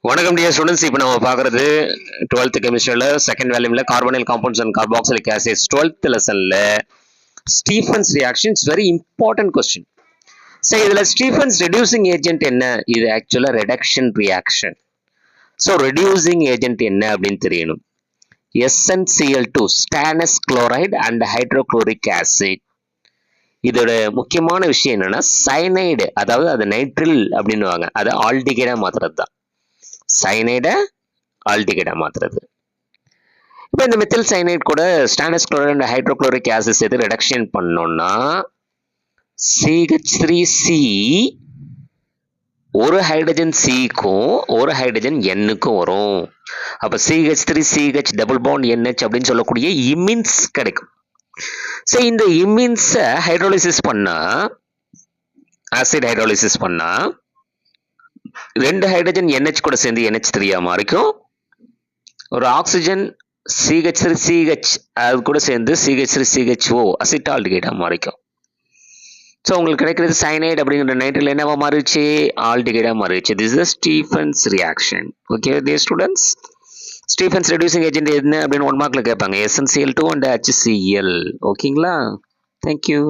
வணக்கம் dear students. இப்போ நம்ம பார்க்குறது 12th கெமிஸ்ட்ரியில் செகண்ட் வேல்யூமில் carbonyl compounds and carboxylic acids 12th லெசனில் Stephen's reaction it's very important question. So இதில் ஸ்டீஃபன்ஸ் ரெடியூசிங் ஏஜென்ட் என்ன? இது ஆக்சுவலாக reduction reaction. So reducing agent என்ன அப்படின்னு தெரியணும். SnCl2 stannous chloride and hydrochloric acid. இதோட முக்கியமான விஷயம் என்னன்னா சைனைடு, அதாவது அது நைட்ரில் அப்படின்னுவாங்க, அதை ஆல்டிகைடா மாத்துறது தான். சைனைடை ஆல்டிகைடா மாத்துறது. இப்போ இந்த மெத்தில் சைனைட் கூட stannous chloride and hydrochloric acid சேர்த்து ரிடக்ஷன் பண்ணோம்னா CH3C ஒரு ஹைட்ரஜன் சிக்கும் ஒரு ஹைட்ரஜன் Nக்கும் வரும். அப்போ CH3CH டபுள் பாண்ட் NH அப்படின்னு சொல்லக்கூடிய இமின்ஸ் கிடைக்கும். ஸோ இந்த இமின்ஸை ஹைட்ரோலிசிஸ் பண்ணா, ஆசிட் ஹைட்ரோலிசிஸ் பண்ணா ரெண்டு ஹைட்ரஜன் NH கூட சேர்ந்து NH3 மாறிக்கும். ஒரு ஆக்சிஜன் CH3CH அது கூட சேர்ந்து CH3CHO அசிட்டால்டிகைடா மாறிக்கும். ஸோ உங்களுக்கு கிடைக்கிறது சைனைடு அப்படிங்கிற நைட்ரில் என்னவா மாறிச்சு? ஆல்டிகைடா மாறிச்சு. This is Stephen's reaction. Okay dear students, Stephen's reducing agent என்ன அப்படின்னு 1 மார்க்ல கேட்பாங்க. SnCl2 and HCl. ஓகேங்களா? தேங்க்யூ.